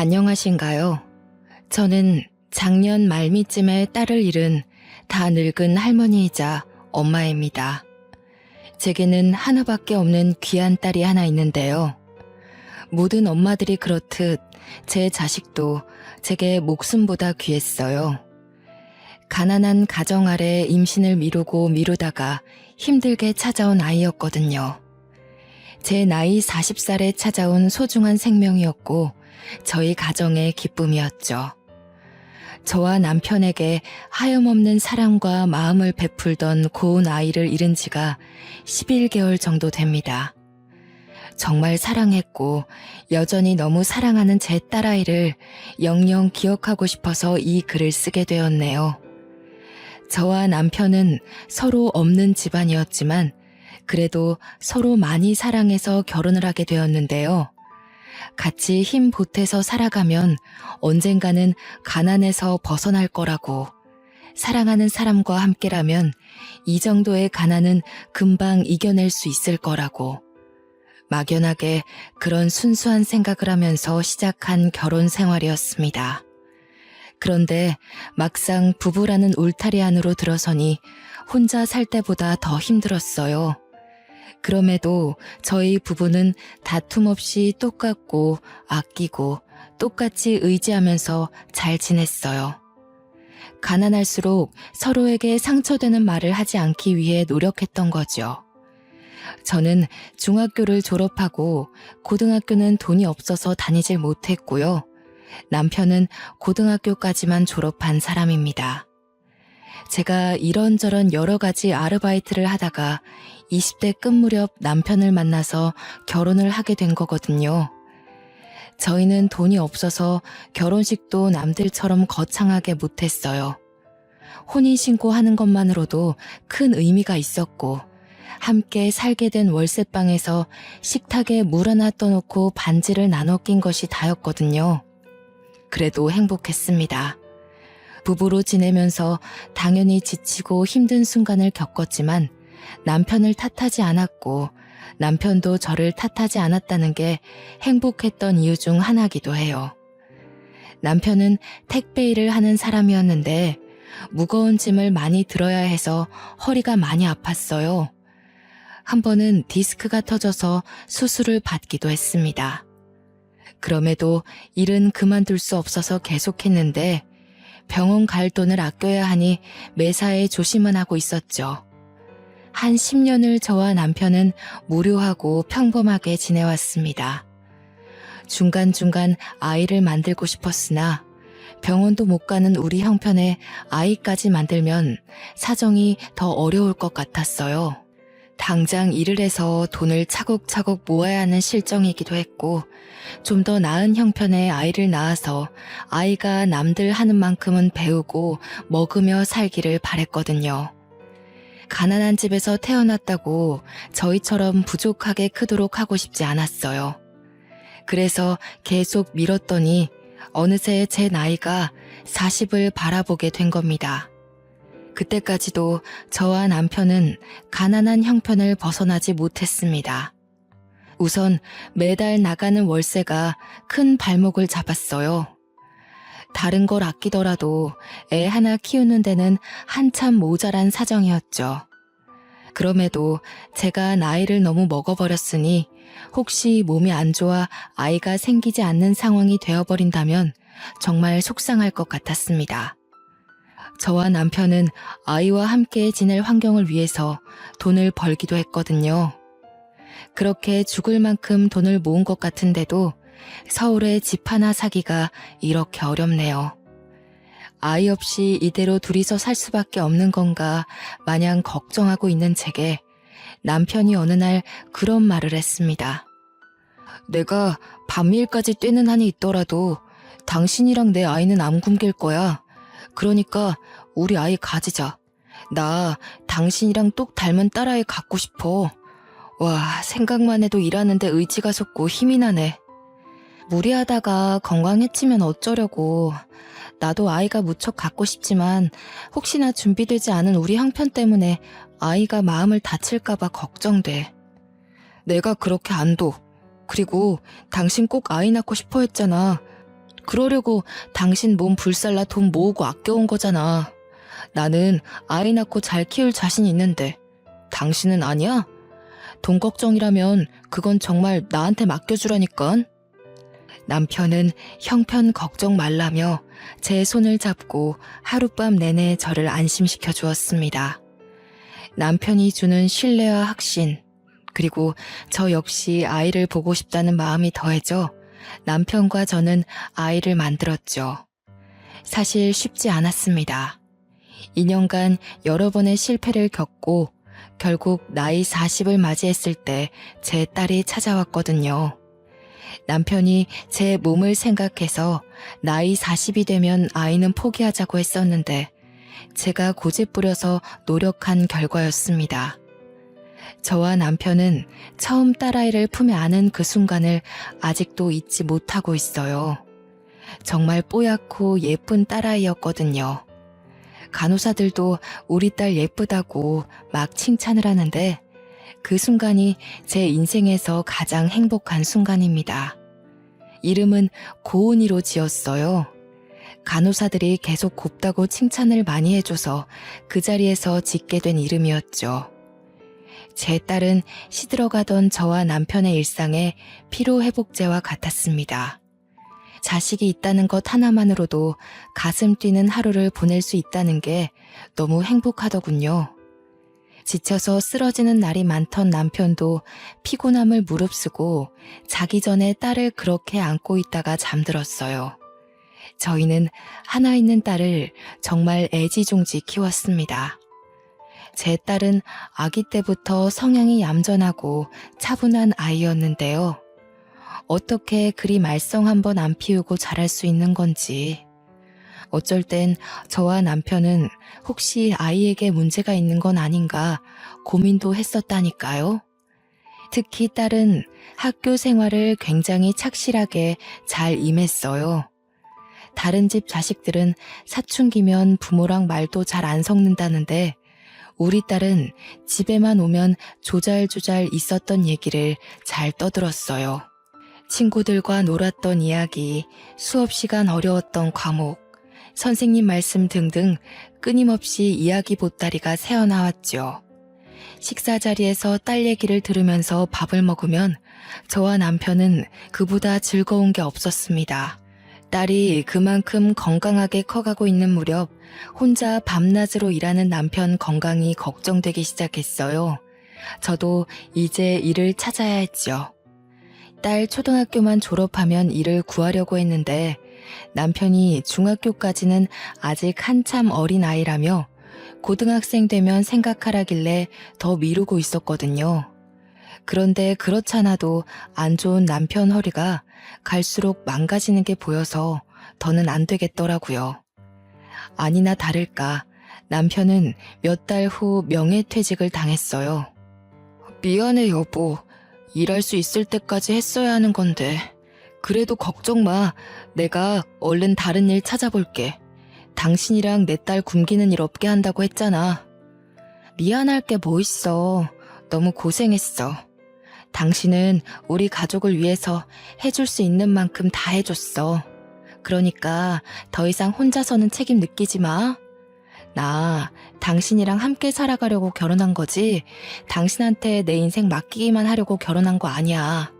안녕하신가요? 저는 작년 말미쯤에 딸을 잃은 다 늙은 할머니이자 엄마입니다. 제게는 하나밖에 없는 귀한 딸이 하나 있는데요. 모든 엄마들이 그렇듯 제 자식도 제게 목숨보다 귀했어요. 가난한 가정 아래 임신을 미루고 미루다가 힘들게 찾아온 아이였거든요. 제 나이 40살에 찾아온 소중한 생명이었고 저희 가정의 기쁨이었죠. 저와 남편에게 하염없는 사랑과 마음을 베풀던 고운 아이를 잃은 지가 11개월 정도 됩니다. 정말 사랑했고 여전히 너무 사랑하는 제 딸아이를 영영 기억하고 싶어서 이 글을 쓰게 되었네요. 저와 남편은 서로 없는 집안이었지만 그래도 서로 많이 사랑해서 결혼을 하게 되었는데요. 같이 힘 보태서 살아가면 언젠가는 가난에서 벗어날 거라고, 사랑하는 사람과 함께라면 이 정도의 가난은 금방 이겨낼 수 있을 거라고, 막연하게 그런 순수한 생각을 하면서 시작한 결혼 생활이었습니다. 그런데 막상 부부라는 울타리 안으로 들어서니 혼자 살 때보다 더 힘들었어요. 그럼에도 저희 부부는 다툼 없이 똑같고 아끼고 똑같이 의지하면서 잘 지냈어요. 가난할수록 서로에게 상처되는 말을 하지 않기 위해 노력했던 거죠. 저는 중학교를 졸업하고 고등학교는 돈이 없어서 다니질 못했고요. 남편은 고등학교까지만 졸업한 사람입니다. 제가 이런저런 여러 가지 아르바이트를 하다가 20대 끝 무렵 남편을 만나서 결혼을 하게 된 거거든요. 저희는 돈이 없어서 결혼식도 남들처럼 거창하게 못했어요. 혼인신고하는 것만으로도 큰 의미가 있었고 함께 살게 된 월세방에서 식탁에 물 하나 떠놓고 반지를 나눠 낀 것이 다였거든요. 그래도 행복했습니다. 부부로 지내면서 당연히 지치고 힘든 순간을 겪었지만 남편을 탓하지 않았고 남편도 저를 탓하지 않았다는 게 행복했던 이유 중 하나이기도 해요. 남편은 택배 일을 하는 사람이었는데 무거운 짐을 많이 들어야 해서 허리가 많이 아팠어요. 한 번은 디스크가 터져서 수술을 받기도 했습니다. 그럼에도 일은 그만둘 수 없어서 계속했는데 병원 갈 돈을 아껴야 하니 매사에 조심은 하고 있었죠. 한 10년을 저와 남편은 무료하고 평범하게 지내왔습니다. 중간중간 아이를 만들고 싶었으나 병원도 못 가는 우리 형편에 아이까지 만들면 사정이 더 어려울 것 같았어요. 당장 일을 해서 돈을 차곡차곡 모아야 하는 실정이기도 했고 좀 더 나은 형편의 아이를 낳아서 아이가 남들 하는 만큼은 배우고 먹으며 살기를 바랬거든요. 가난한 집에서 태어났다고 저희처럼 부족하게 크도록 하고 싶지 않았어요. 그래서 계속 미뤘더니 어느새 제 나이가 40을 바라보게 된 겁니다. 그때까지도 저와 남편은 가난한 형편을 벗어나지 못했습니다. 우선 매달 나가는 월세가 큰 발목을 잡았어요. 다른 걸 아끼더라도 애 하나 키우는 데는 한참 모자란 사정이었죠. 그럼에도 제가 나이를 너무 먹어버렸으니 혹시 몸이 안 좋아 아이가 생기지 않는 상황이 되어버린다면 정말 속상할 것 같았습니다. 저와 남편은 아이와 함께 지낼 환경을 위해서 돈을 벌기도 했거든요. 그렇게 죽을 만큼 돈을 모은 것 같은데도 서울에 집 하나 사기가 이렇게 어렵네요. 아이 없이 이대로 둘이서 살 수밖에 없는 건가 마냥 걱정하고 있는 제게 남편이 어느 날 그런 말을 했습니다. 내가 밤일까지 뛰는 한이 있더라도 당신이랑 내 아이는 안 굶길 거야. 그러니까 우리 아이 가지자. 나 당신이랑 똑 닮은 딸아이 갖고 싶어. 와, 생각만 해도 일하는데 의지가 솟고 힘이 나네. 무리하다가 건강해지면 어쩌려고. 나도 아이가 무척 갖고 싶지만 혹시나 준비되지 않은 우리 형편 때문에 아이가 마음을 다칠까봐 걱정돼. 내가 그렇게 안 둬. 그리고 당신 꼭 아이 낳고 싶어 했잖아. 그러려고 당신 몸 불살라 돈 모으고 아껴온 거잖아. 나는 아이 낳고 잘 키울 자신 있는데 당신은 아니야? 돈 걱정이라면 그건 정말 나한테 맡겨주라니깐. 남편은 형편 걱정 말라며 제 손을 잡고 하룻밤 내내 저를 안심시켜 주었습니다. 남편이 주는 신뢰와 확신, 그리고 저 역시 아이를 보고 싶다는 마음이 더해져 남편과 저는 아이를 만들었죠. 사실 쉽지 않았습니다. 2년간 여러 번의 실패를 겪고 결국 나이 40을 맞이했을 때 제 딸이 찾아왔거든요. 남편이 제 몸을 생각해서 나이 40이 되면 아이는 포기하자고 했었는데 제가 고집부려서 노력한 결과였습니다. 저와 남편은 처음 딸아이를 품에 안은 그 순간을 아직도 잊지 못하고 있어요. 정말 뽀얗고 예쁜 딸아이였거든요. 간호사들도 우리 딸 예쁘다고 막 칭찬을 하는데 그 순간이 제 인생에서 가장 행복한 순간입니다. 이름은 고은이로 지었어요. 간호사들이 계속 곱다고 칭찬을 많이 해줘서 그 자리에서 짓게 된 이름이었죠. 제 딸은 시들어가던 저와 남편의 일상에 피로회복제와 같았습니다. 자식이 있다는 것 하나만으로도 가슴 뛰는 하루를 보낼 수 있다는 게 너무 행복하더군요. 지쳐서 쓰러지는 날이 많던 남편도 피곤함을 무릅쓰고 자기 전에 딸을 그렇게 안고 있다가 잠들었어요. 저희는 하나 있는 딸을 정말 애지중지 키웠습니다. 제 딸은 아기 때부터 성향이 얌전하고 차분한 아이였는데요. 어떻게 그리 말썽 한번 안 피우고 자랄 수 있는 건지. 어쩔 땐 저와 남편은 혹시 아이에게 문제가 있는 건 아닌가 고민도 했었다니까요. 특히 딸은 학교 생활을 굉장히 착실하게 잘 임했어요. 다른 집 자식들은 사춘기면 부모랑 말도 잘 안 섞는다는데 우리 딸은 집에만 오면 조잘조잘 있었던 얘기를 잘 떠들었어요. 친구들과 놀았던 이야기, 수업 시간 어려웠던 과목, 선생님 말씀 등등 끊임없이 이야기 보따리가 새어나왔죠. 식사 자리에서 딸 얘기를 들으면서 밥을 먹으면 저와 남편은 그보다 즐거운 게 없었습니다. 딸이 그만큼 건강하게 커가고 있는 무렵 혼자 밤낮으로 일하는 남편 건강이 걱정되기 시작했어요. 저도 이제 일을 찾아야 했죠. 딸 초등학교만 졸업하면 일을 구하려고 했는데 남편이 중학교까지는 아직 한참 어린 아이라며 고등학생 되면 생각하라길래 더 미루고 있었거든요. 그런데 그렇잖아도 안 좋은 남편 허리가 갈수록 망가지는 게 보여서 더는 안 되겠더라고요. 아니나 다를까 남편은 몇 달 후 명예퇴직을 당했어요. 미안해 여보. 일할 수 있을 때까지 했어야 하는 건데. 그래도 걱정 마. 내가 얼른 다른 일 찾아볼게. 당신이랑 내 딸 굶기는 일 없게 한다고 했잖아. 미안할 게 뭐 있어. 너무 고생했어. 당신은 우리 가족을 위해서 해줄 수 있는 만큼 다 해줬어. 그러니까 더 이상 혼자서는 책임 느끼지 마. 나 당신이랑 함께 살아가려고 결혼한 거지 당신한테 내 인생 맡기기만 하려고 결혼한 거 아니야.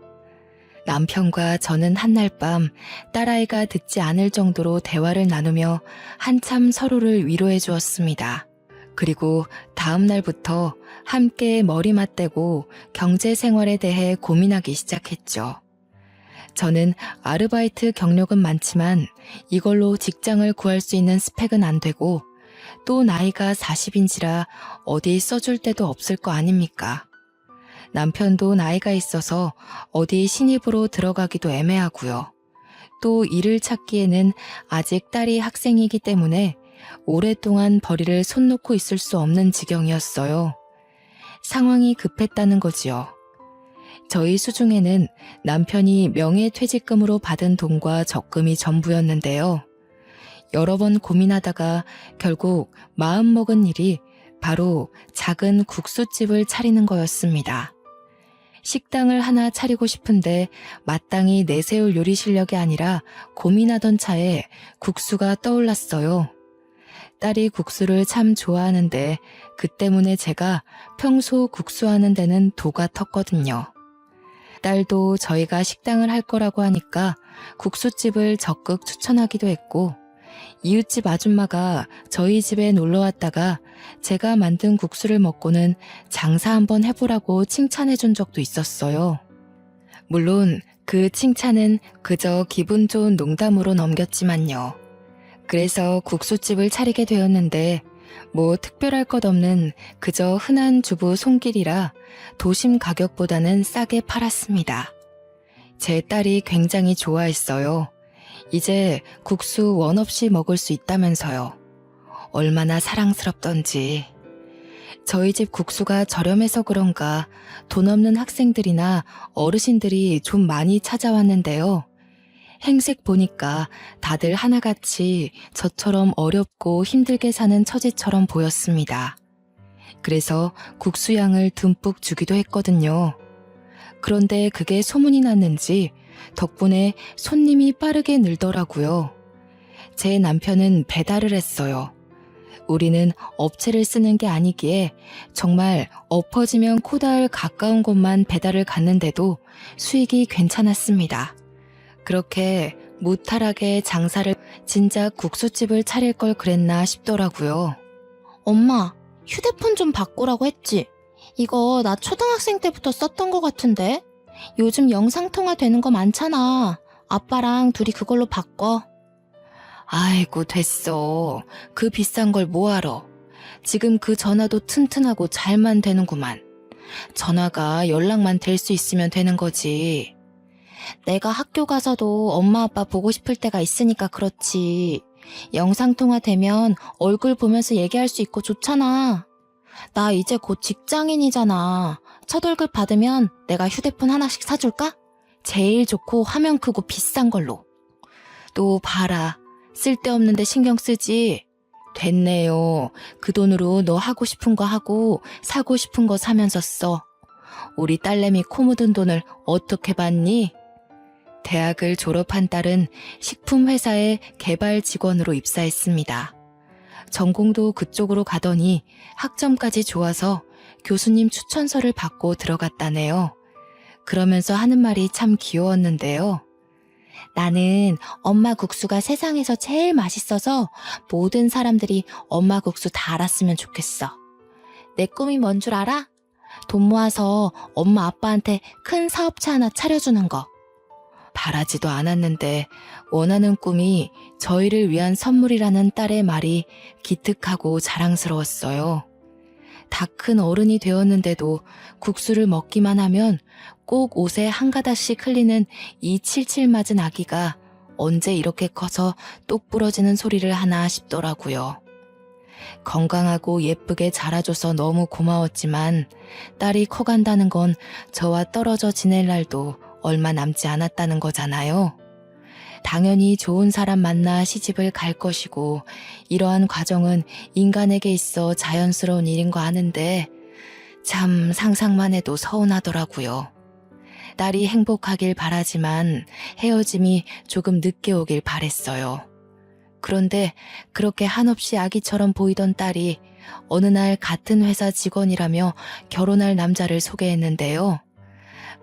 남편과 저는 한날 밤 딸아이가 듣지 않을 정도로 대화를 나누며 한참 서로를 위로해 주었습니다. 그리고 다음 날부터 함께 머리 맞대고 경제 생활에 대해 고민하기 시작했죠. 저는 아르바이트 경력은 많지만 이걸로 직장을 구할 수 있는 스펙은 안 되고 또 나이가 40인지라 어디 써줄 데도 없을 거 아닙니까? 남편도 나이가 있어서 어디 신입으로 들어가기도 애매하고요. 또 일을 찾기에는 아직 딸이 학생이기 때문에 오랫동안 벌이를 손 놓고 있을 수 없는 지경이었어요. 상황이 급했다는 거지요. 저희 수중에는 남편이 명예퇴직금으로 받은 돈과 적금이 전부였는데요. 여러 번 고민하다가 결국 마음먹은 일이 바로 작은 국수집을 차리는 거였습니다. 식당을 하나 차리고 싶은데 마땅히 내세울 요리 실력이 아니라 고민하던 차에 국수가 떠올랐어요. 딸이 국수를 참 좋아하는데 그 때문에 제가 평소 국수하는 데는 도가 텄거든요. 딸도 저희가 식당을 할 거라고 하니까 국수집을 적극 추천하기도 했고, 이웃집 아줌마가 저희 집에 놀러 왔다가 제가 만든 국수를 먹고는 장사 한번 해보라고 칭찬해 준 적도 있었어요. 물론 그 칭찬은 그저 기분 좋은 농담으로 넘겼지만요. 그래서 국수집을 차리게 되었는데 뭐 특별할 것 없는 그저 흔한 주부 손길이라 도심 가격보다는 싸게 팔았습니다. 제 딸이 굉장히 좋아했어요. 이제 국수 원 없이 먹을 수 있다면서요. 얼마나 사랑스럽던지. 저희 집 국수가 저렴해서 그런가 돈 없는 학생들이나 어르신들이 좀 많이 찾아왔는데요. 행색 보니까 다들 하나같이 저처럼 어렵고 힘들게 사는 처지처럼 보였습니다. 그래서 국수양을 듬뿍 주기도 했거든요. 그런데 그게 소문이 났는지 덕분에 손님이 빠르게 늘더라고요. 제 남편은 배달을 했어요. 우리는 업체를 쓰는 게 아니기에 정말 엎어지면 코다할 가까운 곳만 배달을 갔는데도 수익이 괜찮았습니다. 그렇게 무탈하게 장사를 진작 국수집을 차릴 걸 그랬나 싶더라고요. 엄마, 휴대폰 좀 바꾸라고 했지? 이거 나 초등학생 때부터 썼던 거 같은데? 요즘 영상통화 되는 거 많잖아. 아빠랑 둘이 그걸로 바꿔. 아이고 됐어. 그 비싼 걸 뭐하러. 지금 그 전화도 튼튼하고 잘만 되는구만. 전화가 연락만 될 수 있으면 되는 거지. 내가 학교 가서도 엄마 아빠 보고 싶을 때가 있으니까 그렇지. 영상통화 되면 얼굴 보면서 얘기할 수 있고 좋잖아. 나 이제 곧 직장인이잖아. 첫 월급 받으면 내가 휴대폰 하나씩 사줄까? 제일 좋고 화면 크고 비싼 걸로. 또 봐라. 쓸데없는데 신경 쓰지. 됐네요. 그 돈으로 너 하고 싶은 거 하고 사고 싶은 거 사면서 써. 우리 딸내미 코 묻은 돈을 어떻게 받니? 대학을 졸업한 딸은 식품회사의 개발 직원으로 입사했습니다. 전공도 그쪽으로 가더니 학점까지 좋아서 교수님 추천서를 받고 들어갔다네요. 그러면서 하는 말이 참 귀여웠는데요. 나는 엄마 국수가 세상에서 제일 맛있어서 모든 사람들이 엄마 국수 다 알았으면 좋겠어. 내 꿈이 뭔 줄 알아? 돈 모아서 엄마 아빠한테 큰 사업체 하나 차려주는 거. 바라지도 않았는데 원하는 꿈이 저희를 위한 선물이라는 딸의 말이 기특하고 자랑스러웠어요. 다 큰 어른이 되었는데도 국수를 먹기만 하면 꼭 옷에 한 가닥씩 흘리는 이 칠칠 맞은 아기가 언제 이렇게 커서 똑 부러지는 소리를 하나 싶더라고요. 건강하고 예쁘게 자라줘서 너무 고마웠지만 딸이 커간다는 건 저와 떨어져 지낼 날도 얼마 남지 않았다는 거잖아요. 당연히 좋은 사람 만나 시집을 갈 것이고 이러한 과정은 인간에게 있어 자연스러운 일인 거 아는데 참 상상만 해도 서운하더라고요. 딸이 행복하길 바라지만 헤어짐이 조금 늦게 오길 바랬어요. 그런데 그렇게 한없이 아기처럼 보이던 딸이 어느 날 같은 회사 직원이라며 결혼할 남자를 소개했는데요.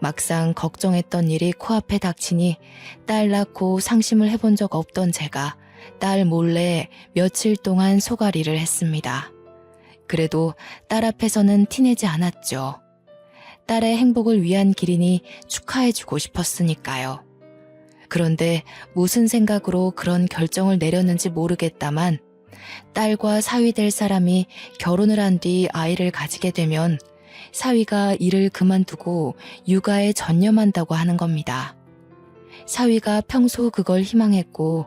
막상 걱정했던 일이 코앞에 닥치니 딸 낳고 상심을 해본 적 없던 제가 딸 몰래 며칠 동안 소가리를 했습니다. 그래도 딸 앞에서는 티내지 않았죠. 딸의 행복을 위한 길이니 축하해주고 싶었으니까요. 그런데 무슨 생각으로 그런 결정을 내렸는지 모르겠다만 딸과 사위 될 사람이 결혼을 한 뒤 아이를 가지게 되면 사위가 일을 그만두고 육아에 전념한다고 하는 겁니다. 사위가 평소 그걸 희망했고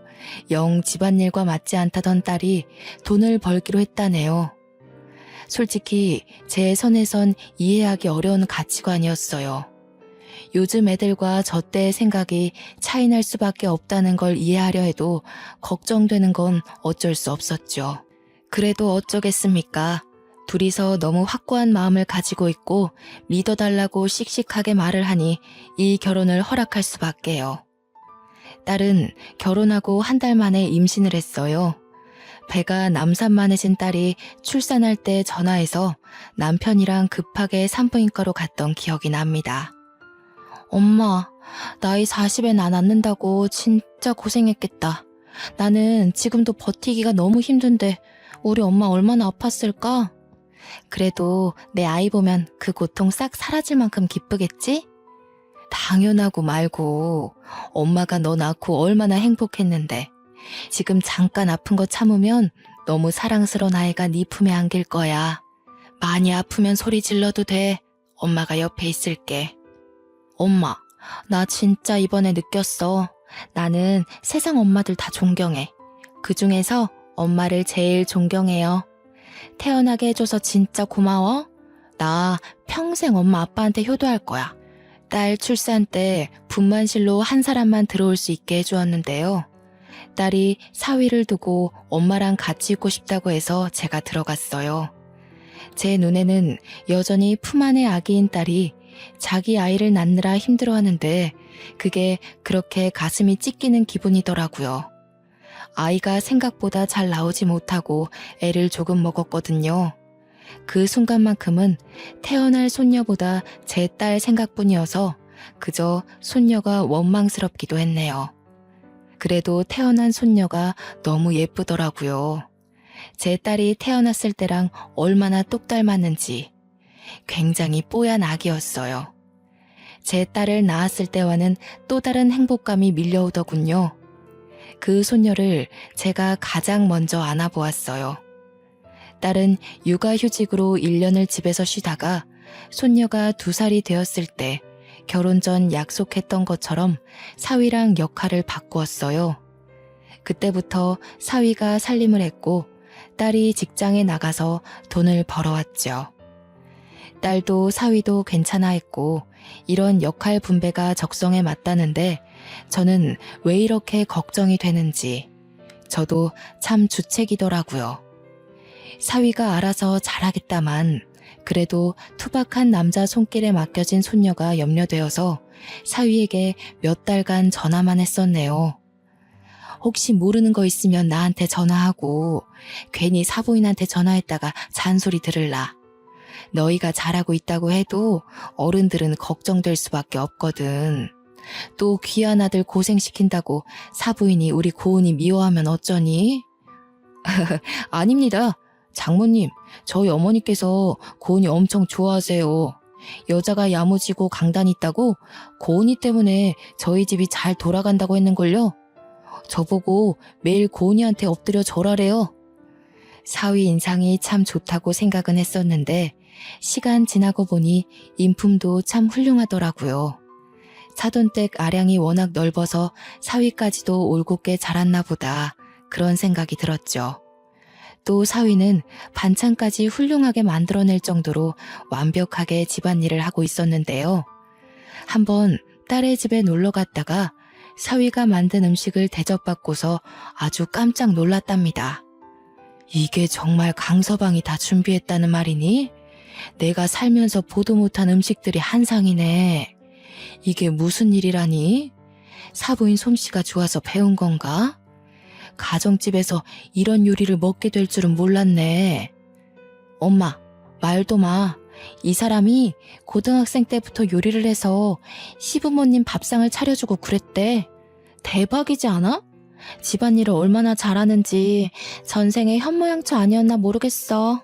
영 집안일과 맞지 않다던 딸이 돈을 벌기로 했다네요. 솔직히 제 선에선 이해하기 어려운 가치관이었어요. 요즘 애들과 저 때의 생각이 차이날 수밖에 없다는 걸 이해하려 해도 걱정되는 건 어쩔 수 없었죠. 그래도 어쩌겠습니까? 둘이서 너무 확고한 마음을 가지고 있고 믿어달라고 씩씩하게 말을 하니 이 결혼을 허락할 수밖에요. 딸은 결혼하고 한 달 만에 임신을 했어요. 배가 남산만해진 딸이 출산할 때 전화해서 남편이랑 급하게 산부인과로 갔던 기억이 납니다. 엄마, 나이 40엔 안 낳는다고 진짜 고생했겠다. 나는 지금도 버티기가 너무 힘든데 우리 엄마 얼마나 아팠을까? 그래도 내 아이 보면 그 고통 싹 사라질 만큼 기쁘겠지? 당연하고 말고 엄마가 너 낳고 얼마나 행복했는데 지금 잠깐 아픈 거 참으면 너무 사랑스러운 아이가 네 품에 안길 거야. 많이 아프면 소리 질러도 돼. 엄마가 옆에 있을게. 엄마, 나 진짜 이번에 느꼈어. 나는 세상 엄마들 다 존경해. 그중에서 엄마를 제일 존경해요. 태어나게 해줘서 진짜 고마워. 나 평생 엄마 아빠한테 효도할 거야. 딸 출산 때 분만실로 한 사람만 들어올 수 있게 해주었는데요. 딸이 사위를 두고 엄마랑 같이 있고 싶다고 해서 제가 들어갔어요. 제 눈에는 여전히 품 안의 아기인 딸이 자기 아이를 낳느라 힘들어하는데 그게 그렇게 가슴이 찢기는 기분이더라고요. 아이가 생각보다 잘 나오지 못하고 애를 조금 먹었거든요. 그 순간만큼은 태어날 손녀보다 제 딸 생각뿐이어서 그저 손녀가 원망스럽기도 했네요. 그래도 태어난 손녀가 너무 예쁘더라고요. 제 딸이 태어났을 때랑 얼마나 똑 닮았는지 굉장히 뽀얀 아기였어요. 제 딸을 낳았을 때와는 또 다른 행복감이 밀려오더군요. 그 손녀를 제가 가장 먼저 안아보았어요. 딸은 육아휴직으로 1년을 집에서 쉬다가 손녀가 2살이 되었을 때 결혼 전 약속했던 것처럼 사위랑 역할을 바꾸었어요. 그때부터 사위가 살림을 했고 딸이 직장에 나가서 돈을 벌어왔죠. 딸도 사위도 괜찮아 했고 이런 역할 분배가 적성에 맞다는데 저는 왜 이렇게 걱정이 되는지 저도 참 주책이더라고요. 사위가 알아서 잘하겠다만 그래도 투박한 남자 손길에 맡겨진 손녀가 염려되어서 사위에게 몇 달간 전화만 했었네요. 혹시 모르는 거 있으면 나한테 전화하고 괜히 사부인한테 전화했다가 잔소리 들을라. 너희가 잘하고 있다고 해도 어른들은 걱정될 수밖에 없거든. 또 귀한 아들 고생시킨다고 사부인이 우리 고은이 미워하면 어쩌니? 아닙니다. 장모님, 저희 어머니께서 고은이 엄청 좋아하세요. 여자가 야무지고 강단 있다고 고은이 때문에 저희 집이 잘 돌아간다고 했는걸요. 저보고 매일 고은이한테 엎드려 절하래요. 사위 인상이 참 좋다고 생각은 했었는데 시간 지나고 보니 인품도 참 훌륭하더라고요. 사돈댁 아량이 워낙 넓어서 사위까지도 올곧게 자랐나 보다 그런 생각이 들었죠. 또 사위는 반찬까지 훌륭하게 만들어낼 정도로 완벽하게 집안일을 하고 있었는데요. 한번 딸의 집에 놀러 갔다가 사위가 만든 음식을 대접받고서 아주 깜짝 놀랐답니다. 이게 정말 강서방이 다 준비했다는 말이니? 내가 살면서 보도 못한 음식들이 한상이네. 이게 무슨 일이라니? 사부인 솜씨가 좋아서 배운 건가? 가정집에서 이런 요리를 먹게 될 줄은 몰랐네. 엄마, 말도 마. 이 사람이 고등학생 때부터 요리를 해서 시부모님 밥상을 차려주고 그랬대. 대박이지 않아? 집안일을 얼마나 잘하는지 전생에 현모양처 아니었나 모르겠어.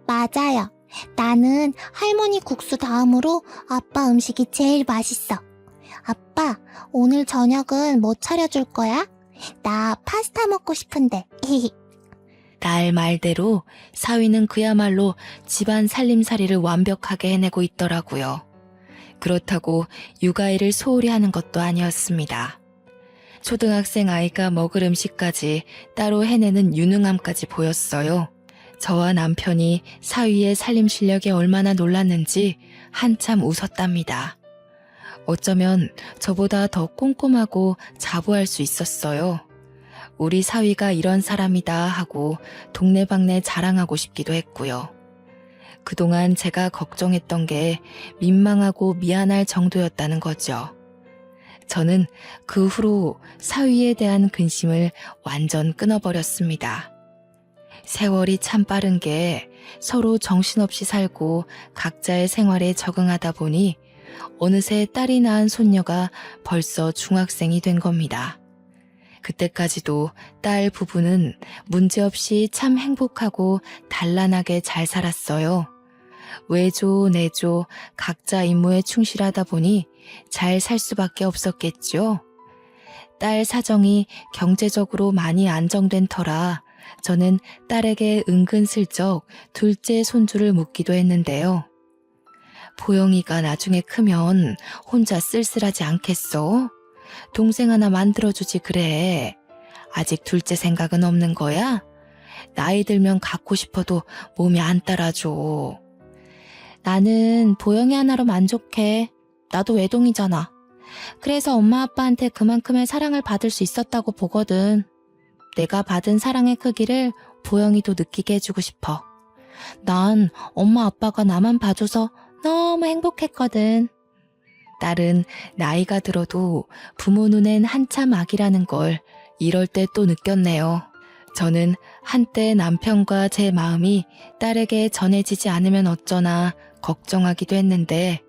맞아요. 나는 할머니 국수 다음으로 아빠 음식이 제일 맛있어. 아빠, 오늘 저녁은 뭐 차려줄 거야? 나 파스타 먹고 싶은데. 딸 말대로 사위는 그야말로 집안 살림살이를 완벽하게 해내고 있더라고요. 그렇다고 육아일을 소홀히 하는 것도 아니었습니다. 초등학생 아이가 먹을 음식까지 따로 해내는 유능함까지 보였어요. 저와 남편이 사위의 살림 실력에 얼마나 놀랐는지 한참 웃었답니다. 어쩌면 저보다 더 꼼꼼하고 자부할 수 있었어요. 우리 사위가 이런 사람이다 하고 동네방네 자랑하고 싶기도 했고요. 그동안 제가 걱정했던 게 민망하고 미안할 정도였다는 거죠. 저는 그 후로 사위에 대한 근심을 완전 끊어버렸습니다. 세월이 참 빠른 게 서로 정신없이 살고 각자의 생활에 적응하다 보니 어느새 딸이 낳은 손녀가 벌써 중학생이 된 겁니다. 그때까지도 딸 부부는 문제없이 참 행복하고 단란하게 잘 살았어요. 외조, 내조 각자 임무에 충실하다 보니 잘 살 수밖에 없었겠죠. 딸 사정이 경제적으로 많이 안정된 터라 저는 딸에게 은근슬쩍 둘째 손주를 묻기도 했는데요. 보영이가 나중에 크면 혼자 쓸쓸하지 않겠어? 동생 하나 만들어주지 그래. 아직 둘째 생각은 없는 거야? 나이 들면 갖고 싶어도 몸이 안 따라줘. 나는 보영이 하나로 만족해. 나도 외동이잖아. 그래서 엄마 아빠한테 그만큼의 사랑을 받을 수 있었다고 보거든. 내가 받은 사랑의 크기를 보영이도 느끼게 해주고 싶어. 난 엄마 아빠가 나만 봐줘서 너무 행복했거든. 딸은 나이가 들어도 부모 눈엔 한참 아기라는 걸 이럴 때 또 느꼈네요. 저는 한때 남편과 제 마음이 딸에게 전해지지 않으면 어쩌나 걱정하기도 했는데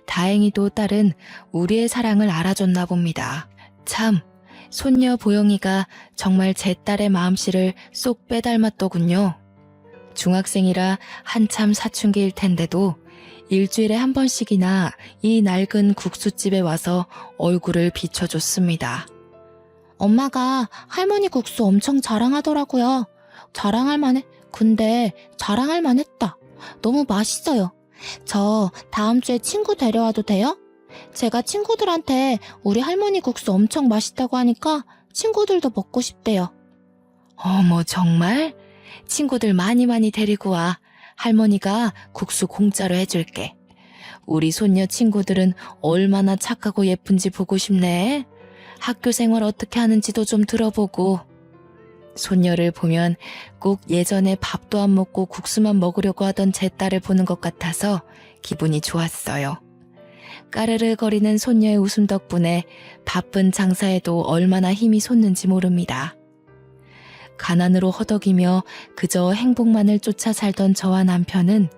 다행히도 딸은 우리의 사랑을 알아줬나 봅니다. 참, 손녀 보영이가 정말 제 딸의 마음씨를 쏙 빼닮았더군요. 중학생이라 한참 사춘기일 텐데도 일주일에 한 번씩이나 이 낡은 국수집에 와서 얼굴을 비춰줬습니다. 엄마가 할머니 국수 엄청 자랑하더라고요. 자랑할 만해. 근데 자랑할 만했다. 너무 맛있어요. 저 다음 주에 친구 데려와도 돼요? 제가 친구들한테 우리 할머니 국수 엄청 맛있다고 하니까 친구들도 먹고 싶대요. 어머, 정말? 친구들 많이 데리고 와. 할머니가 국수 공짜로 해줄게. 우리 손녀 친구들은 얼마나 착하고 예쁜지 보고 싶네. 학교 생활 어떻게 하는지도 좀 들어보고. 손녀를 보면 꼭 예전에 밥도 안 먹고 국수만 먹으려고 하던 제 딸을 보는 것 같아서 기분이 좋았어요. 까르르 거리는 손녀의 웃음 덕분에 바쁜 장사에도 얼마나 힘이 솟는지 모릅니다. 가난으로 허덕이며 그저 행복만을 쫓아 살던 저와 남편은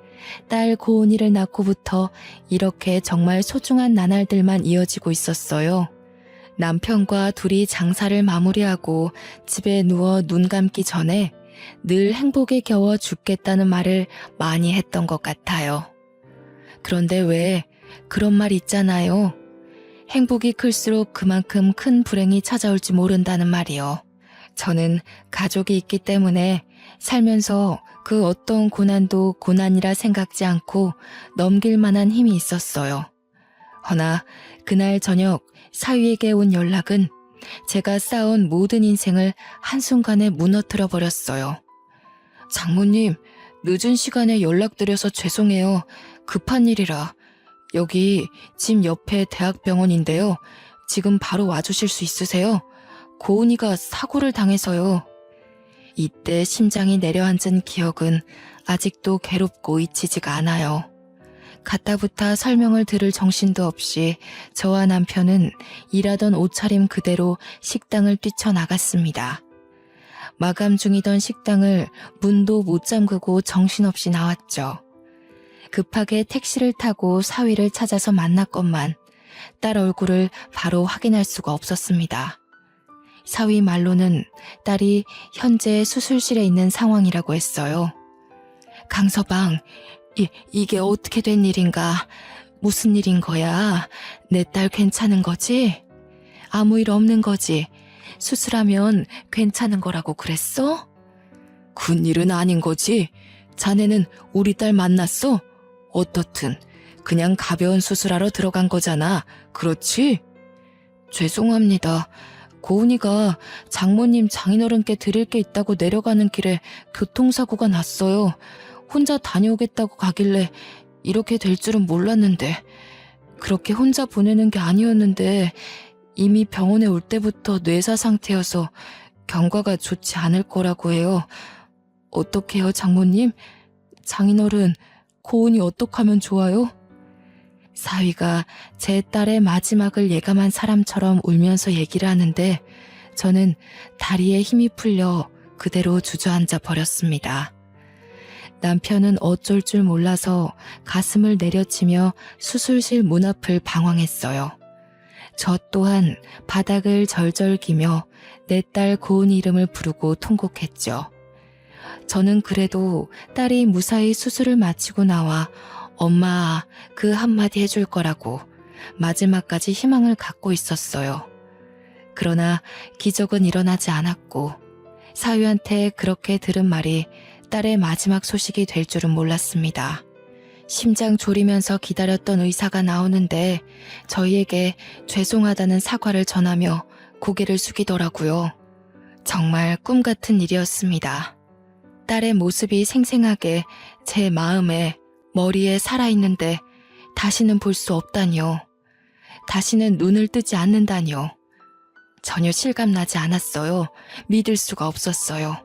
딸 고은이를 낳고부터 이렇게 정말 소중한 나날들만 이어지고 있었어요. 남편과 둘이 장사를 마무리하고 집에 누워 눈 감기 전에 늘 행복에 겨워 죽겠다는 말을 많이 했던 것 같아요. 그런데 왜 그런 말 있잖아요. 행복이 클수록 그만큼 큰 불행이 찾아올지 모른다는 말이요. 저는 가족이 있기 때문에 살면서 그 어떤 고난도 고난이라 생각지 않고 넘길 만한 힘이 있었어요. 허나 그날 저녁 사위에게 온 연락은 제가 쌓아온 모든 인생을 한순간에 무너뜨려 버렸어요. 장모님, 늦은 시간에 연락드려서 죄송해요. 급한 일이라. 여기 집 옆에 대학병원인데요. 지금 바로 와주실 수 있으세요? 고은이가 사고를 당해서요. 이때 심장이 내려앉은 기억은 아직도 괴롭고 잊히지가 않아요. 가타부타 설명을 들을 정신도 없이 저와 남편은 일하던 옷차림 그대로 식당을 뛰쳐나갔습니다. 마감 중이던 식당을 문도 못 잠그고 정신없이 나왔죠. 급하게 택시를 타고 사위를 찾아서 만났건만 딸 얼굴을 바로 확인할 수가 없었습니다. 사위 말로는 딸이 현재 수술실에 있는 상황이라고 했어요. 강서방, 이게 어떻게 된 일인가? 무슨 일인 거야? 내 딸 괜찮은 거지? 아무 일 없는 거지? 수술하면 괜찮은 거라고 그랬어? 큰일은 아닌 거지? 자네는 우리 딸 만났어? 어떻든 그냥 가벼운 수술하러 들어간 거잖아. 그렇지? 죄송합니다. 고은이가 장모님 장인어른께 드릴 게 있다고 내려가는 길에 교통사고가 났어요. 혼자 다녀오겠다고 가길래 이렇게 될 줄은 몰랐는데 그렇게 혼자 보내는 게 아니었는데 이미 병원에 올 때부터 뇌사 상태여서 경과가 좋지 않을 거라고 해요. 어떡해요, 장모님? 장인어른 고은이 어떡하면 좋아요? 사위가 제 딸의 마지막을 예감한 사람처럼 울면서 얘기를 하는데 저는 다리에 힘이 풀려 그대로 주저앉아 버렸습니다. 남편은 어쩔 줄 몰라서 가슴을 내려치며 수술실 문 앞을 방황했어요. 저 또한 바닥을 절절 기며 내 딸 고은이 이름을 부르고 통곡했죠. 저는 그래도 딸이 무사히 수술을 마치고 나와 엄마 그 한마디 해줄 거라고 마지막까지 희망을 갖고 있었어요. 그러나 기적은 일어나지 않았고 사위한테 그렇게 들은 말이 딸의 마지막 소식이 될 줄은 몰랐습니다. 심장 졸이면서 기다렸던 의사가 나오는데 저희에게 죄송하다는 사과를 전하며 고개를 숙이더라고요. 정말 꿈 같은 일이었습니다. 딸의 모습이 생생하게 제 마음에 머리에 살아있는데 다시는 볼 수 없다니요. 다시는 눈을 뜨지 않는다니요. 전혀 실감나지 않았어요. 믿을 수가 없었어요.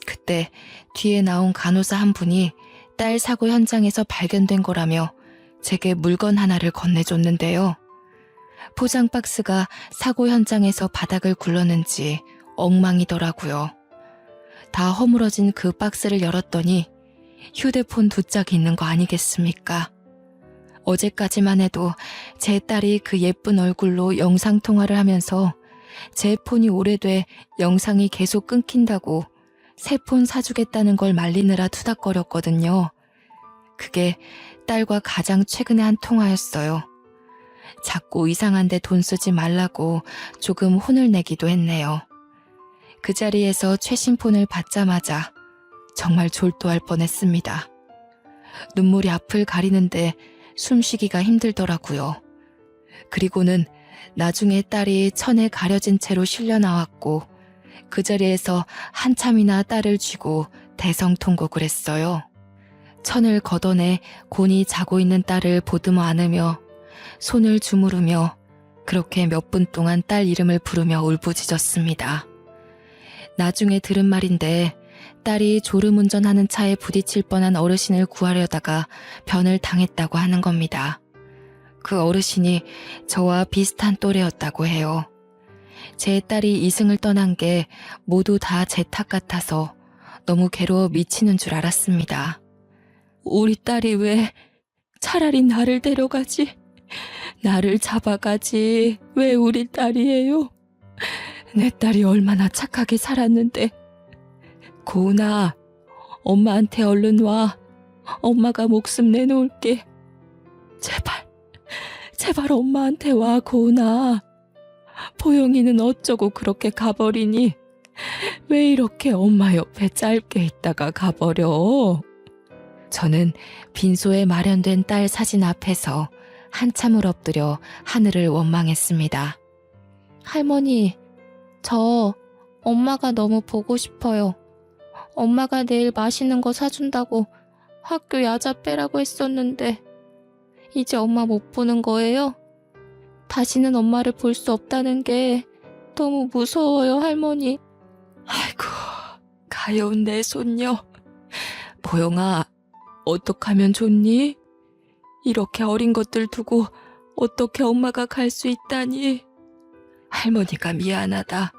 그때 뒤에 나온 간호사 한 분이 딸 사고 현장에서 발견된 거라며 제게 물건 하나를 건네줬는데요. 포장 박스가 사고 현장에서 바닥을 굴렀는지 엉망이더라고요. 다 허물어진 그 박스를 열었더니 휴대폰 2짝이 있는 거 아니겠습니까? 어제까지만 해도 제 딸이 그 예쁜 얼굴로 영상통화를 하면서 제 폰이 오래돼 영상이 계속 끊긴다고 새 폰 사주겠다는 걸 말리느라 투닥거렸거든요. 그게 딸과 가장 최근에 한 통화였어요. 자꾸 이상한데 돈 쓰지 말라고 조금 혼을 내기도 했네요. 그 자리에서 최신 폰을 받자마자 정말 졸도할 뻔했습니다. 눈물이 앞을 가리는데 숨쉬기가 힘들더라고요. 그리고는 나중에 딸이 천에 가려진 채로 실려 나왔고 그 자리에서 한참이나 딸을 쥐고 대성통곡을 했어요. 천을 걷어내 곤히 자고 있는 딸을 보듬어 안으며 손을 주무르며 그렇게 몇 분 동안 딸 이름을 부르며 울부짖었습니다. 나중에 들은 말인데 딸이 졸음운전하는 차에 부딪힐 뻔한 어르신을 구하려다가 변을 당했다고 하는 겁니다. 그 어르신이 저와 비슷한 또래였다고 해요. 제 딸이 이승을 떠난 게 모두 다 제 탓 같아서 너무 괴로워 미치는 줄 알았습니다. 우리 딸이 왜 차라리 나를 데려가지? 나를 잡아가지. 왜 우리 딸이에요? 내 딸이 얼마나 착하게 살았는데. 고은아, 엄마한테 얼른 와. 엄마가 목숨 내놓을게. 제발 엄마한테 와, 고은아. 보영이는 어쩌고 그렇게 가버리니? 왜 이렇게 엄마 옆에 짧게 있다가 가버려? 저는 빈소에 마련된 딸 사진 앞에서 한참을 엎드려 하늘을 원망했습니다. 할머니, 저 엄마가 너무 보고 싶어요. 엄마가 내일 맛있는 거 사준다고 학교 야자 빼라고 했었는데 이제 엄마 못 보는 거예요? 다시는 엄마를 볼 수 없다는 게 너무 무서워요, 할머니. 아이고, 가여운 내 손녀. 보영아, 어떡하면 좋니? 이렇게 어린 것들 두고 어떻게 엄마가 갈 수 있다니? 할머니가 미안하다.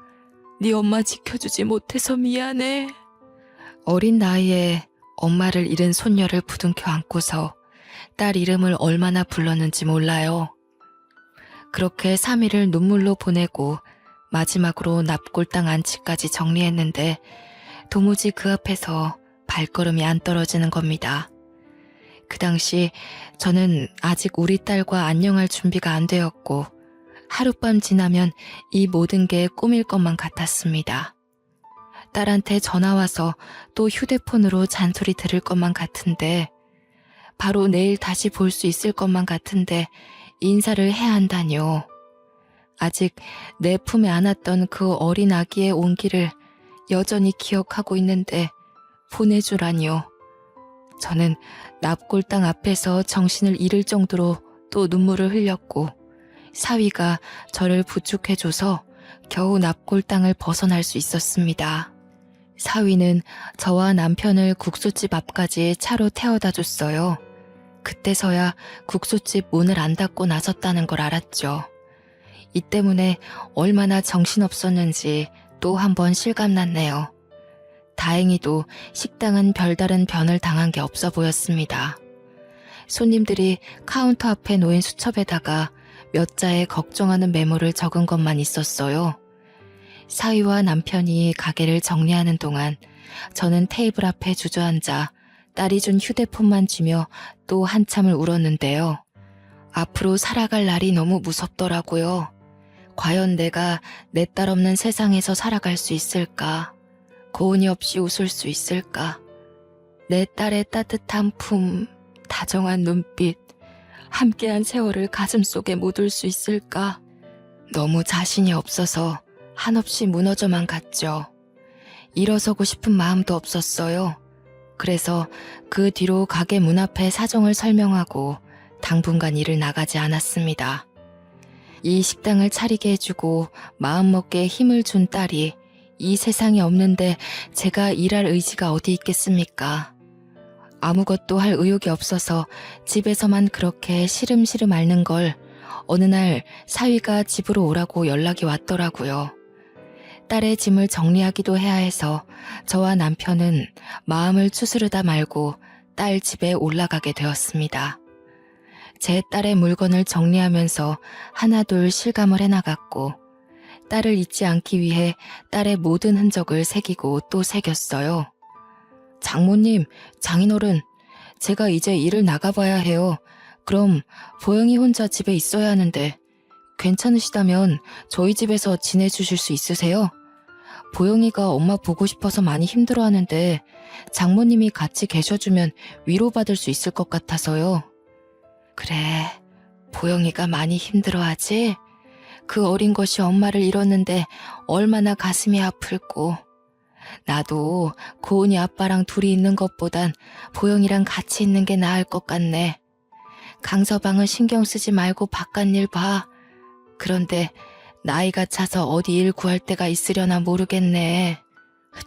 네 엄마 지켜주지 못해서 미안해. 어린 나이에 엄마를 잃은 손녀를 부둥켜 안고서 딸 이름을 얼마나 불렀는지 몰라요. 그렇게 3일을 눈물로 보내고 마지막으로 납골당 안치까지 정리했는데 도무지 그 앞에서 발걸음이 안 떨어지는 겁니다. 그 당시 저는 아직 우리 딸과 안녕할 준비가 안 되었고 하룻밤 지나면 이 모든 게 꿈일 것만 같았습니다. 딸한테 전화와서 또 휴대폰으로 잔소리 들을 것만 같은데 바로 내일 다시 볼 수 있을 것만 같은데 인사를 해야 한다뇨. 아직 내 품에 안았던 그 어린 아기의 온기를 여전히 기억하고 있는데 보내주라뇨. 저는 납골당 앞에서 정신을 잃을 정도로 또 눈물을 흘렸고 사위가 저를 부축해줘서 겨우 납골당을 벗어날 수 있었습니다. 사위는 저와 남편을 국수집 앞까지 차로 태워다 줬어요. 그때서야 국수집 문을 안 닫고 나섰다는 걸 알았죠. 이 때문에 얼마나 정신없었는지 또 한 번 실감났네요. 다행히도 식당은 별다른 변을 당한 게 없어 보였습니다. 손님들이 카운터 앞에 놓인 수첩에다가 몇 자의 걱정하는 메모를 적은 것만 있었어요. 사위와 남편이 가게를 정리하는 동안 저는 테이블 앞에 주저앉아 딸이 준 휴대폰만 쥐며 또 한참을 울었는데요. 앞으로 살아갈 날이 너무 무섭더라고요. 과연 내가 내 딸 없는 세상에서 살아갈 수 있을까? 고은이 없이 웃을 수 있을까? 내 딸의 따뜻한 품, 다정한 눈빛, 함께한 세월을 가슴속에 묻을 수 있을까? 너무 자신이 없어서 한없이 무너져만 갔죠. 일어서고 싶은 마음도 없었어요. 그래서 그 뒤로 가게 문 앞에 사정을 설명하고 당분간 일을 나가지 않았습니다. 이 식당을 차리게 해주고 마음먹게 힘을 준 딸이 이 세상에 없는데 제가 일할 의지가 어디 있겠습니까? 아무것도 할 의욕이 없어서 집에서만 그렇게 시름시름 앓는 걸 어느 날 사위가 집으로 오라고 연락이 왔더라고요. 딸의 짐을 정리하기도 해야 해서 저와 남편은 마음을 추스르다 말고 딸 집에 올라가게 되었습니다. 제 딸의 물건을 정리하면서 하나둘 실감을 해나갔고 딸을 잊지 않기 위해 딸의 모든 흔적을 새기고 또 새겼어요. 장모님, 장인어른, 제가 이제 일을 나가봐야 해요. 그럼 보영이 혼자 집에 있어야 하는데 괜찮으시다면 저희 집에서 지내주실 수 있으세요? 보영이가 엄마 보고 싶어서 많이 힘들어하는데 장모님이 같이 계셔주면 위로받을 수 있을 것 같아서요. 그래, 보영이가 많이 힘들어하지? 그 어린 것이 엄마를 잃었는데 얼마나 가슴이 아플고. 나도 고은이 아빠랑 둘이 있는 것보단 보영이랑 같이 있는 게 나을 것 같네. 강서방은 신경 쓰지 말고 바깥일 봐. 그런데 나이가 차서 어디 일 구할 데가 있으려나 모르겠네.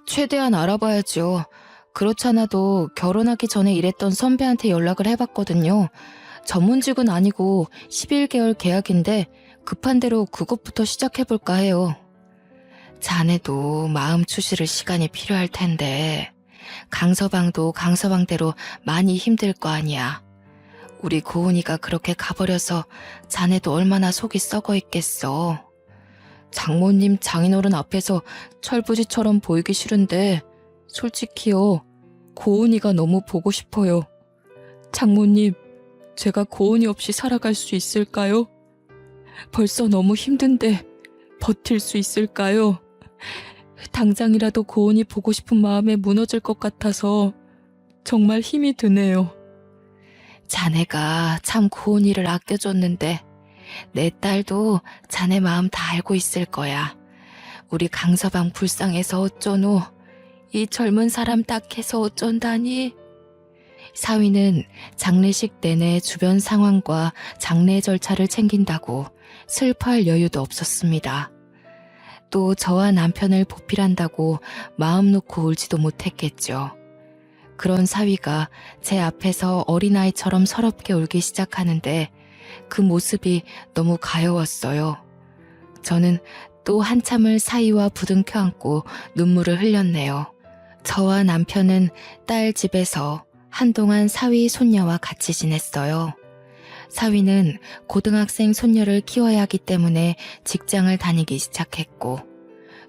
최대한 알아봐야죠. 그렇지 않아도 결혼하기 전에 일했던 선배한테 연락을 해봤거든요. 전문직은 아니고 11개월 계약인데 급한 대로 그것부터 시작해볼까 해요. 자네도 마음 추스를 시간이 필요할 텐데 강서방도 강서방대로 많이 힘들 거 아니야. 우리 고은이가 그렇게 가버려서 자네도 얼마나 속이 썩어 있겠어. 장모님, 장인어른 앞에서 철부지처럼 보이기 싫은데 솔직히요, 고은이가 너무 보고 싶어요. 장모님, 제가 고은이 없이 살아갈 수 있을까요? 벌써 너무 힘든데 버틸 수 있을까요? 당장이라도 고은이 보고 싶은 마음에 무너질 것 같아서 정말 힘이 드네요. 자네가 참 고은이를 아껴줬는데 내 딸도 자네 마음 다 알고 있을 거야. 우리 강서방 불쌍해서 어쩌노. 이 젊은 사람 딱해서 어쩐다니. 사위는 장례식 내내 주변 상황과 장례 절차를 챙긴다고 슬퍼할 여유도 없었습니다. 또 저와 남편을 보필한다고 마음 놓고 울지도 못했겠죠. 그런 사위가 제 앞에서 어린아이처럼 서럽게 울기 시작하는데 그 모습이 너무 가여웠어요. 저는 또 한참을 사위와 부둥켜 안고 눈물을 흘렸네요. 저와 남편은 딸 집에서 한동안 사위 손녀와 같이 지냈어요. 사위는 고등학생 손녀를 키워야 하기 때문에 직장을 다니기 시작했고,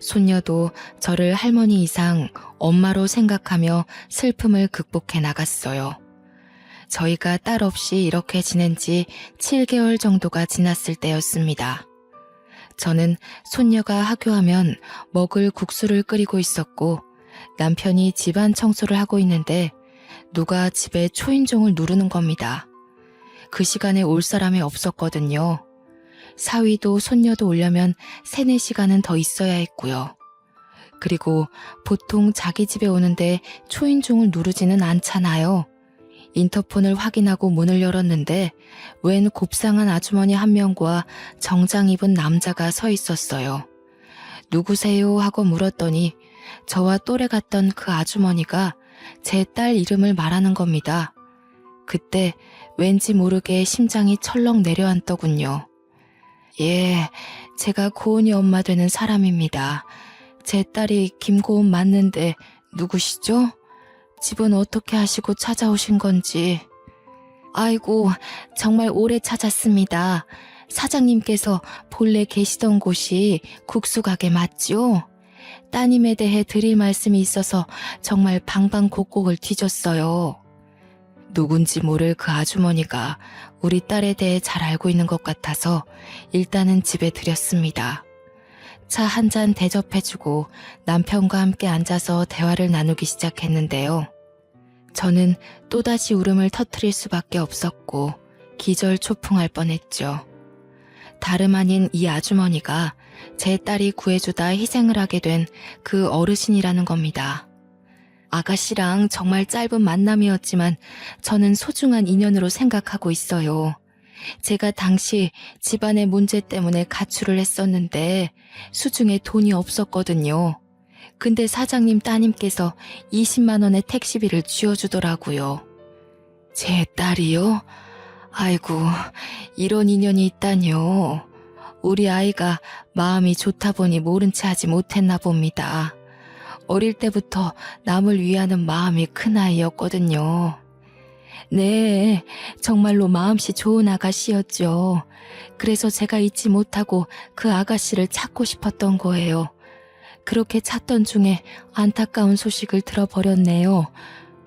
손녀도 저를 할머니 이상 엄마로 생각하며 슬픔을 극복해 나갔어요. 저희가 딸 없이 이렇게 지낸 지 7개월 정도가 지났을 때였습니다. 저는 손녀가 하교하면 먹을 국수를 끓이고 있었고, 남편이 집안 청소를 하고 있는데 누가 집에 초인종을 누르는 겁니다. 그 시간에 올 사람이 없었거든요. 사위도 손녀도 오려면 3-4시간은 더 있어야 했고요. 그리고 보통 자기 집에 오는데 초인종을 누르지는 않잖아요. 인터폰을 확인하고 문을 열었는데 웬 곱상한 아주머니 한 명과 정장 입은 남자가 서 있었어요. 누구세요? 하고 물었더니 저와 또래 같던 그 아주머니가 제 딸 이름을 말하는 겁니다. 그때 왠지 모르게 심장이 철렁 내려앉더군요. 예, 제가 고은이 엄마 되는 사람입니다. 제 딸이 김고은 맞는데 누구시죠? 집은 어떻게 하시고 찾아오신 건지. 아이고, 정말 오래 찾았습니다. 사장님께서 본래 계시던 곳이 국수가게 맞죠? 따님에 대해 드릴 말씀이 있어서 정말 방방곡곡을 뒤졌어요. 누군지 모를 그 아주머니가 우리 딸에 대해 잘 알고 있는 것 같아서 일단은 집에 들였습니다. 차 한 잔 대접해주고 남편과 함께 앉아서 대화를 나누기 시작했는데요. 저는 또다시 울음을 터뜨릴 수밖에 없었고 기절초풍할 뻔했죠. 다름 아닌 이 아주머니가 제 딸이 구해주다 희생을 하게 된 그 어르신이라는 겁니다. 아가씨랑 정말 짧은 만남이었지만 저는 소중한 인연으로 생각하고 있어요. 제가 당시 집안의 문제 때문에 가출을 했었는데 수중에 돈이 없었거든요. 근데 사장님 따님께서 20만 원의 택시비를 쥐어주더라고요. 제 딸이요? 아이고, 이런 인연이 있다뇨. 우리 아이가 마음이 좋다 보니 모른 체 하지 못했나 봅니다. 어릴 때부터 남을 위하는 마음이 큰 아이였거든요. 네, 정말로 마음씨 좋은 아가씨였죠. 그래서 제가 잊지 못하고 그 아가씨를 찾고 싶었던 거예요. 그렇게 찾던 중에 안타까운 소식을 들어버렸네요.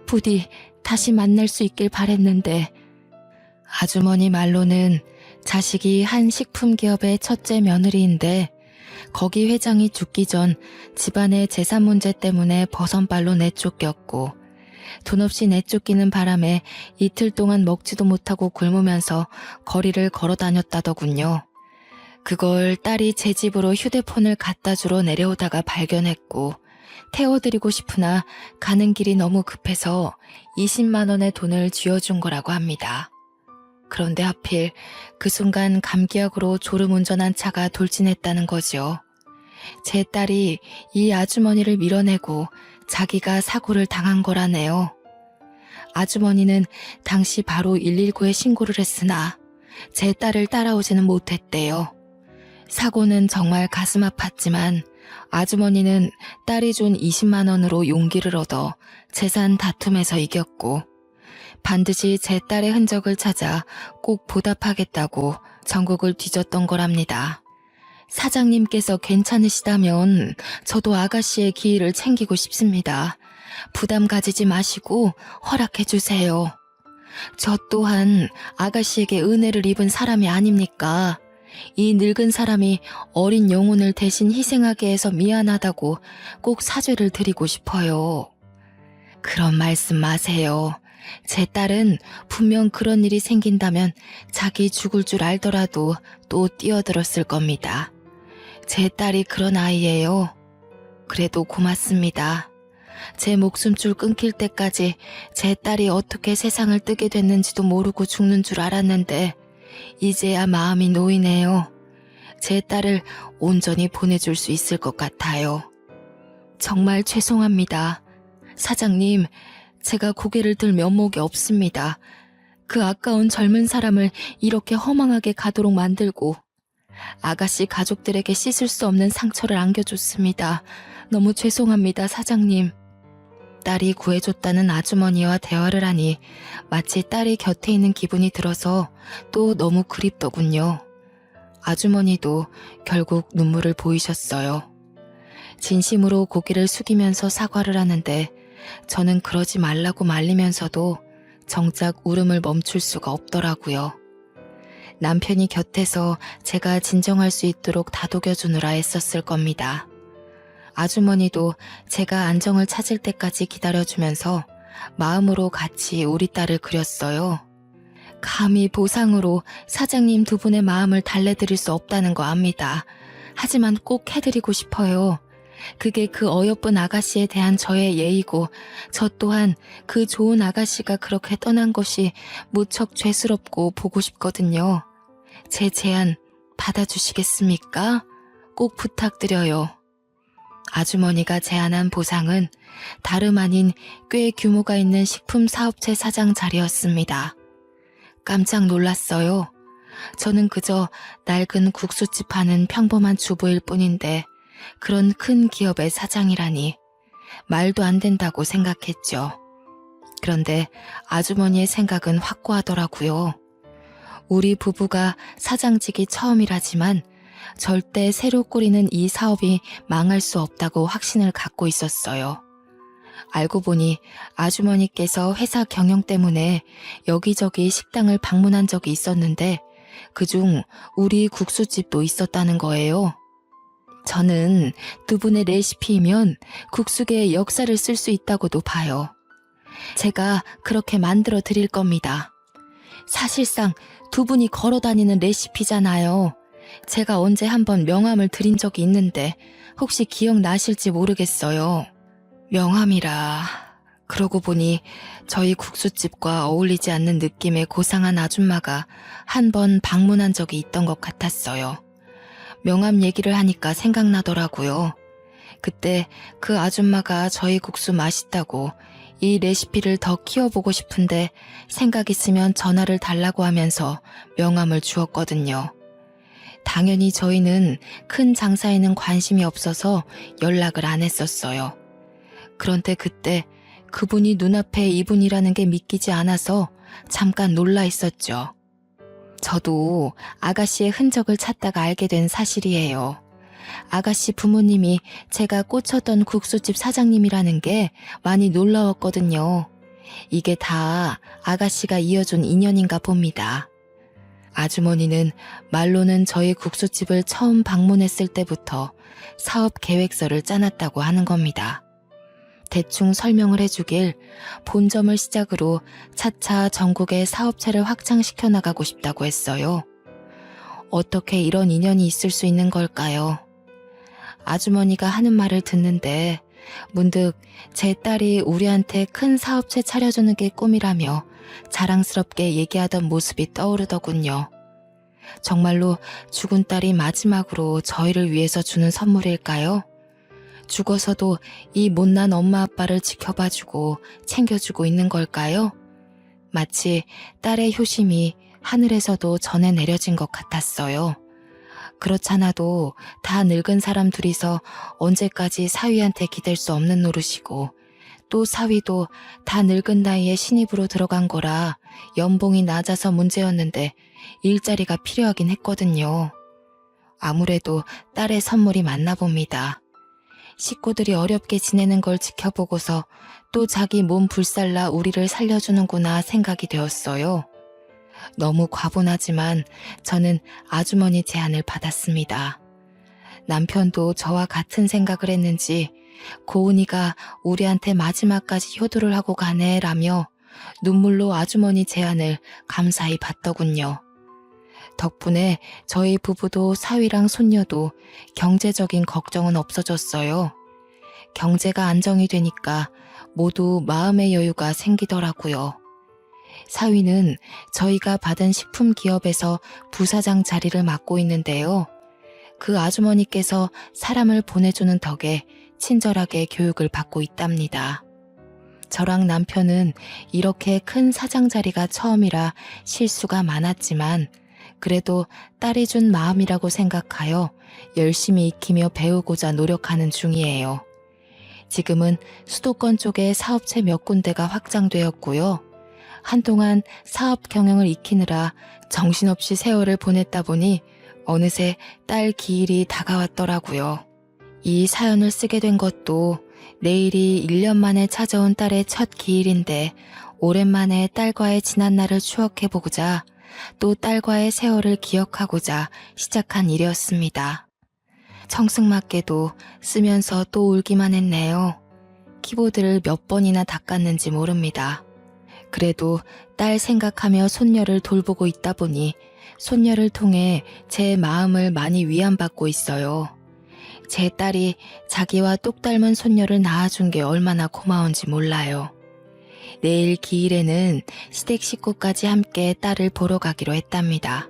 부디 다시 만날 수 있길 바랬는데. 아주머니 말로는 자식이 한 식품기업의 첫째 며느리인데 거기 회장이 죽기 전 집안의 재산 문제 때문에 버선발로 내쫓겼고 돈 없이 내쫓기는 바람에 이틀 동안 먹지도 못하고 굶으면서 거리를 걸어 다녔다더군요. 그걸 딸이 제 집으로 휴대폰을 갖다 주러 내려오다가 발견했고 태워드리고 싶으나 가는 길이 너무 급해서 20만 원의 돈을 쥐어준 거라고 합니다. 그런데 하필 그 순간 감기약으로 졸음운전한 차가 돌진했다는 거죠. 제 딸이 이 아주머니를 밀어내고 자기가 사고를 당한 거라네요. 아주머니는 당시 바로 119에 신고를 했으나 제 딸을 따라오지는 못했대요. 사고는 정말 가슴 아팠지만 아주머니는 딸이 준 20만 원으로 용기를 얻어 재산 다툼에서 이겼고 반드시 제 딸의 흔적을 찾아 꼭 보답하겠다고 전국을 뒤졌던 거랍니다. 사장님께서 괜찮으시다면 저도 아가씨의 기일을 챙기고 싶습니다. 부담 가지지 마시고 허락해 주세요. 저 또한 아가씨에게 은혜를 입은 사람이 아닙니까? 이 늙은 사람이 어린 영혼을 대신 희생하게 해서 미안하다고 꼭 사죄를 드리고 싶어요. 그런 말씀 마세요. 제 딸은 분명 그런 일이 생긴다면 자기 죽을 줄 알더라도 또 뛰어들었을 겁니다. 제 딸이 그런 아이예요. 그래도 고맙습니다. 제 목숨줄 끊길 때까지 제 딸이 어떻게 세상을 뜨게 됐는지도 모르고 죽는 줄 알았는데 이제야 마음이 놓이네요. 제 딸을 온전히 보내줄 수 있을 것 같아요. 정말 죄송합니다. 사장님, 제가 고개를 들 면목이 없습니다. 그 아까운 젊은 사람을 이렇게 허망하게 가도록 만들고 아가씨 가족들에게 씻을 수 없는 상처를 안겨줬습니다. 너무 죄송합니다, 사장님. 딸이 구해줬다는 아주머니와 대화를 하니 마치 딸이 곁에 있는 기분이 들어서 또 너무 그립더군요. 아주머니도 결국 눈물을 보이셨어요. 진심으로 고개를 숙이면서 사과를 하는데 저는 그러지 말라고 말리면서도 정작 울음을 멈출 수가 없더라고요. 남편이 곁에서 제가 진정할 수 있도록 다독여주느라 애썼을 겁니다. 아주머니도 제가 안정을 찾을 때까지 기다려주면서 마음으로 같이 우리 딸을 그렸어요. 감히 보상으로 사장님 두 분의 마음을 달래드릴 수 없다는 거 압니다. 하지만 꼭 해드리고 싶어요. 그게 그 어여쁜 아가씨에 대한 저의 예의고 저 또한 그 좋은 아가씨가 그렇게 떠난 것이 무척 죄스럽고 보고 싶거든요. 제 제안 받아주시겠습니까? 꼭 부탁드려요. 아주머니가 제안한 보상은 다름 아닌 꽤 규모가 있는 식품 사업체 사장 자리였습니다. 깜짝 놀랐어요. 저는 그저 낡은 국수집 하는 평범한 주부일 뿐인데 그런 큰 기업의 사장이라니 말도 안 된다고 생각했죠. 그런데 아주머니의 생각은 확고하더라고요. 우리 부부가 사장직이 처음이라지만 절대 새로 꾸리는 이 사업이 망할 수 없다고 확신을 갖고 있었어요. 알고 보니 아주머니께서 회사 경영 때문에 여기저기 식당을 방문한 적이 있었는데 그중 우리 국수집도 있었다는 거예요. 저는 두 분의 레시피이면 국수계의 역사를 쓸 수 있다고도 봐요. 제가 그렇게 만들어 드릴 겁니다. 사실상 두 분이 걸어 다니는 레시피잖아요. 제가 언제 한번 명함을 드린 적이 있는데 혹시 기억나실지 모르겠어요. 명함이라. 그러고 보니 저희 국수집과 어울리지 않는 느낌의 고상한 아줌마가 한 번 방문한 적이 있던 것 같았어요. 명함 얘기를 하니까 생각나더라고요. 그때 그 아줌마가 저희 국수 맛있다고 이 레시피를 더 키워보고 싶은데 생각 있으면 전화를 달라고 하면서 명함을 주었거든요. 당연히 저희는 큰 장사에는 관심이 없어서 연락을 안 했었어요. 그런데 그때 그분이 눈앞에 이분이라는 게 믿기지 않아서 잠깐 놀라 있었죠. 저도 아가씨의 흔적을 찾다가 알게 된 사실이에요. 아가씨 부모님이 제가 꽂혔던 국수집 사장님이라는 게 많이 놀라웠거든요. 이게 다 아가씨가 이어준 인연인가 봅니다. 아주머니는 말로는 저희 국수집을 처음 방문했을 때부터 사업 계획서를 짜놨다고 하는 겁니다. 대충 설명을 해주길 본점을 시작으로 차차 전국의 사업체를 확장시켜 나가고 싶다고 했어요. 어떻게 이런 인연이 있을 수 있는 걸까요? 아주머니가 하는 말을 듣는데 문득 제 딸이 우리한테 큰 사업체 차려주는 게 꿈이라며 자랑스럽게 얘기하던 모습이 떠오르더군요. 정말로 죽은 딸이 마지막으로 저희를 위해서 주는 선물일까요? 죽어서도 이 못난 엄마 아빠를 지켜봐주고 챙겨주고 있는 걸까요? 마치 딸의 효심이 하늘에서도 전해 내려진 것 같았어요. 그렇잖아도 다 늙은 사람 둘이서 언제까지 사위한테 기댈 수 없는 노릇이고 또 사위도 다 늙은 나이에 신입으로 들어간 거라 연봉이 낮아서 문제였는데 일자리가 필요하긴 했거든요. 아무래도 딸의 선물이 맞나 봅니다. 식구들이 어렵게 지내는 걸 지켜보고서 또 자기 몸 불살라 우리를 살려주는구나 생각이 되었어요. 너무 과분하지만 저는 아주머니 제안을 받았습니다. 남편도 저와 같은 생각을 했는지 고은이가 우리한테 마지막까지 효도를 하고 가네라며 눈물로 아주머니 제안을 감사히 받더군요. 덕분에 저희 부부도 사위랑 손녀도 경제적인 걱정은 없어졌어요. 경제가 안정이 되니까 모두 마음의 여유가 생기더라고요. 사위는 저희가 받은 식품 기업에서 부사장 자리를 맡고 있는데요. 그 아주머니께서 사람을 보내주는 덕에 친절하게 교육을 받고 있답니다. 저랑 남편은 이렇게 큰 사장 자리가 처음이라 실수가 많았지만 그래도 딸이 준 마음이라고 생각하여 열심히 익히며 배우고자 노력하는 중이에요. 지금은 수도권 쪽에 사업체 몇 군데가 확장되었고요. 한동안 사업 경영을 익히느라 정신없이 세월을 보냈다 보니 어느새 딸 기일이 다가왔더라고요. 이 사연을 쓰게 된 것도 내일이 1년 만에 찾아온 딸의 첫 기일인데 오랜만에 딸과의 지난 날을 추억해보고자 또 딸과의 세월을 기억하고자 시작한 일이었습니다. 청승맞게도 쓰면서 또 울기만 했네요. 키보드를 몇 번이나 닦았는지 모릅니다. 그래도 딸 생각하며 손녀를 돌보고 있다 보니 손녀를 통해 제 마음을 많이 위안받고 있어요. 제 딸이 자기와 똑 닮은 손녀를 낳아준 게 얼마나 고마운지 몰라요. 내일 기일에는 시댁 식구까지 함께 딸을 보러 가기로 했답니다.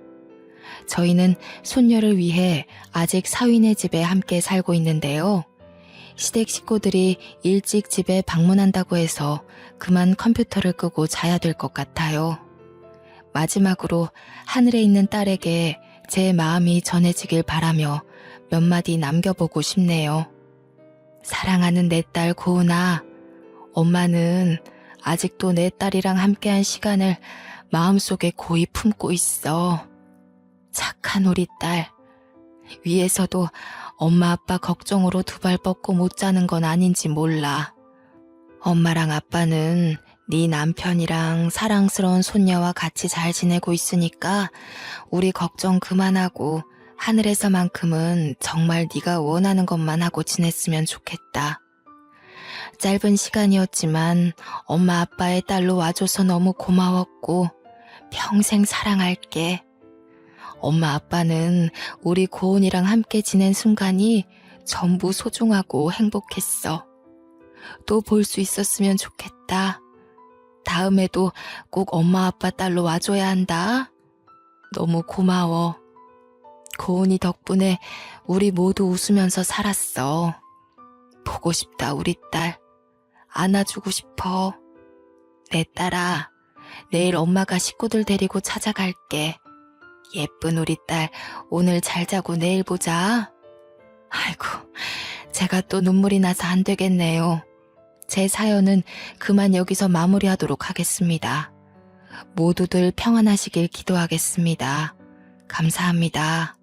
저희는 손녀를 위해 아직 사위네 집에 함께 살고 있는데요. 시댁 식구들이 일찍 집에 방문한다고 해서 그만 컴퓨터를 끄고 자야 될 것 같아요. 마지막으로 하늘에 있는 딸에게 제 마음이 전해지길 바라며 몇 마디 남겨보고 싶네요. 사랑하는 내 딸 고은아, 엄마는 아직도 내 딸이랑 함께한 시간을 마음속에 고이 품고 있어. 착한 우리 딸. 위에서도 엄마 아빠 걱정으로 두 발 뻗고 못 자는 건 아닌지 몰라. 엄마랑 아빠는 네 남편이랑 사랑스러운 손녀와 같이 잘 지내고 있으니까 우리 걱정 그만하고 하늘에서만큼은 정말 네가 원하는 것만 하고 지냈으면 좋겠다. 짧은 시간이었지만 엄마 아빠의 딸로 와줘서 너무 고마웠고 평생 사랑할게. 엄마 아빠는 우리 고은이랑 함께 지낸 순간이 전부 소중하고 행복했어. 또 볼 수 있었으면 좋겠다. 다음에도 꼭 엄마 아빠 딸로 와줘야 한다. 너무 고마워. 고은이 덕분에 우리 모두 웃으면서 살았어. 보고 싶다 우리 딸. 안아주고 싶어. 내 딸아, 내일 엄마가 식구들 데리고 찾아갈게. 예쁜 우리 딸, 오늘 잘 자고 내일 보자. 아이고, 제가 또 눈물이 나서 안 되겠네요. 제 사연은 그만 여기서 마무리하도록 하겠습니다. 모두들 평안하시길 기도하겠습니다. 감사합니다.